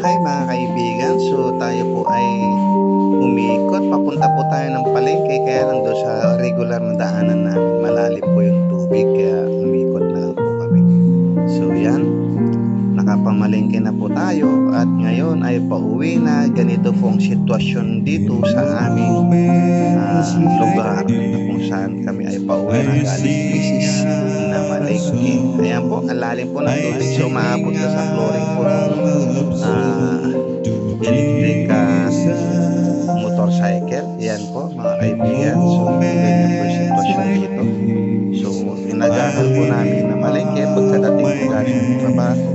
Hi mga kaibigan, so tayo po ay umiikot. Papunta po tayo ng palengke, kaya lang doon sa regular na daanan namin malalim po yung tubig, kaya umikot na lang po kami. So yan, nakapamalengke na po tayo at ngayon ay pauwi na. Ganito po ang sitwasyon dito sa aming lugar na kung saan kami ay pauwi na galing Isis na malengke. Ayan po, ang lalim po ng tubig, so maabot na sa flooring po ng electric motorcycle. Yan po mga kaibigan, so ganyan po yung sitwasyon dito. So inagahan po namin na malengke. Pagkadating po galing ng trabaho,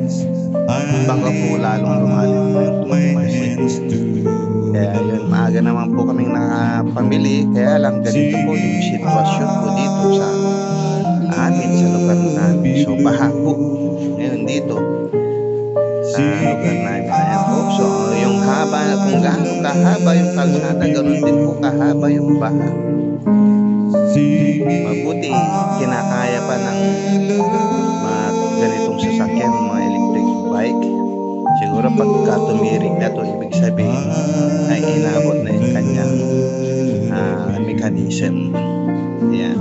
baka po lalong lumalim po yung tubig kasi. Kaya yun, maaga naman po kaming nakapamili, kaya lang ganito po yung sitwasyon po dito sa amin, sa lugar namin. So baha po ngayon dito sa lugar namin. Ayan po, so yung haba, kung gaano kahaba yung kalsada, ganoon din po kahaba yung baha. Mabuti kinakaya pa ng mga ganitong sasakyan, mga electric bike. Siguro pagka tumirik na to, ibig sabihin ay inabot na yung kanyang mechanism. Ayan.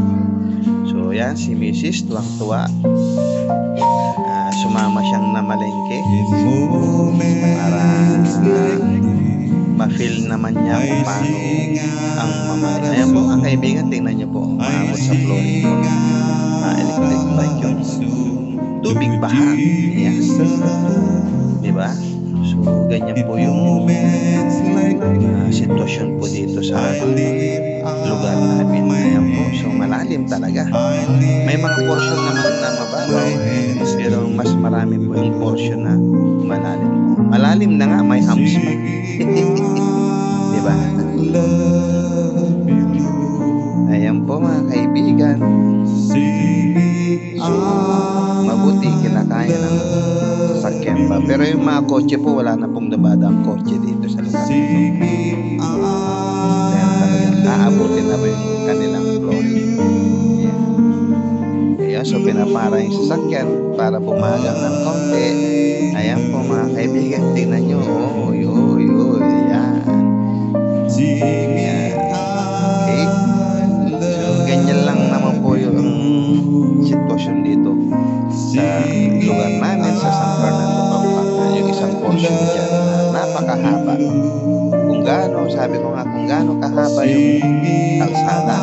So yan, si Mrs. tuwang-tuwa. Sumama siyang namalengke para ma-feel naman niya kung paano ang mamalengke. Ayan po ang kaibigan, tingnan niyo po, maabot sa flooring po electric bike yung tubig baha. Ayan, diba? So ganyan po yung sitwasyon po dito sa lugar namin. Ayan po, so malalim talaga. May mga portion naman na mababaw, pero mas marami po yung portion na malalim. Malalim na nga, may humps pa. Diba? Ayan po mga kaibigan. So mabuti kinakaya ng sasakyan pa. Pero yung mga kotse po, wala na pong dabadang kotse dito sa lugar nito. Kaya talagang aabutin na po yung kanilang flooring. Ayan, so pinapara yung sasakyan para bumagang ng konti. Ayan po mga kaibigan, tingnan nyo. Oy, ayan. Ayan. Okay. So ganyan lang naman po yung sitwasyon dito sa lugar namin sa San Fernando, Pampanga. Yung isang portion dyan na napakahaba. Kung gaano, sabi ko nga, kung gaano kahaba yung kalsada,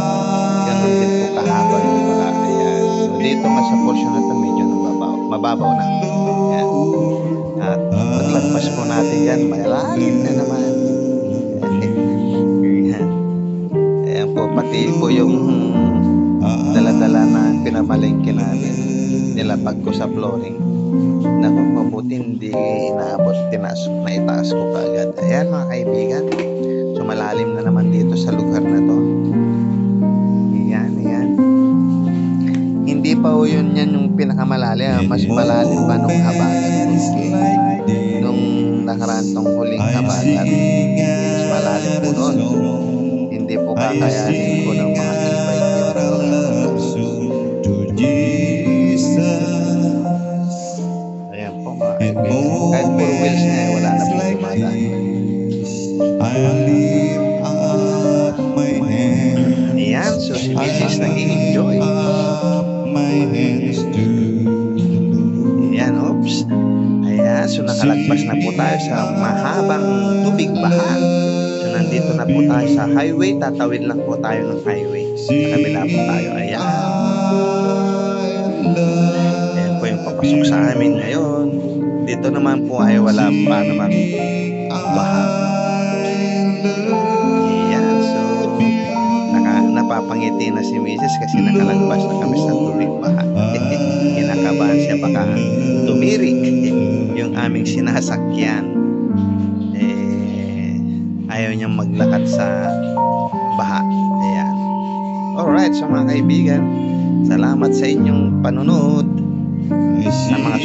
ganoon din po kahaba yung baha. Ayan. So dito nga sa portion na ito, medyo mababaw na. Ayan. At paglagpas po natin yan, malalim na naman. Ayan. Ayan po, pati po yung dala-dala na pinamalengke namin, nilapag ko sa flooring. Naku, mabuti hindi inaabot, naitaas ko kaagad. Ayan mga kaibigan, so malalim na naman dito sa lugar na to. Ayan. Hindi pa ho yun yan yung pinakamalalim, mas malalim pa nung habagat po. Nung nakaraan tong huling habagat, mas malalim po noon. Hindi po kakayanin ko ng mga e-bike yun. Ayan po mga kaibigan, kahit puro wheels na wala na po dumadaan. Ayan, so si Mrs. nag-i-enjoy. Ayan, oops. Ayan, so nakalagpas na po tayo sa mahabang tubig baha. So nandito na po tayo sa highway. Tatawid lang po tayo ng highway. Sa kabila po tayo. Ayan. Ayan po yung papasok sa amin ngayon. Dito naman po ay wala pa naman baha. Ayan, so napapangiti na si Mrs. kasi nakalagpas na kami sa tubig baha. Kinakabahan siya baka tumirik yung aming sinasakyan. Ayaw niyang maglakad sa baha. Ayan. Alright, so mga kaibigan, salamat sa inyong panonood sa mga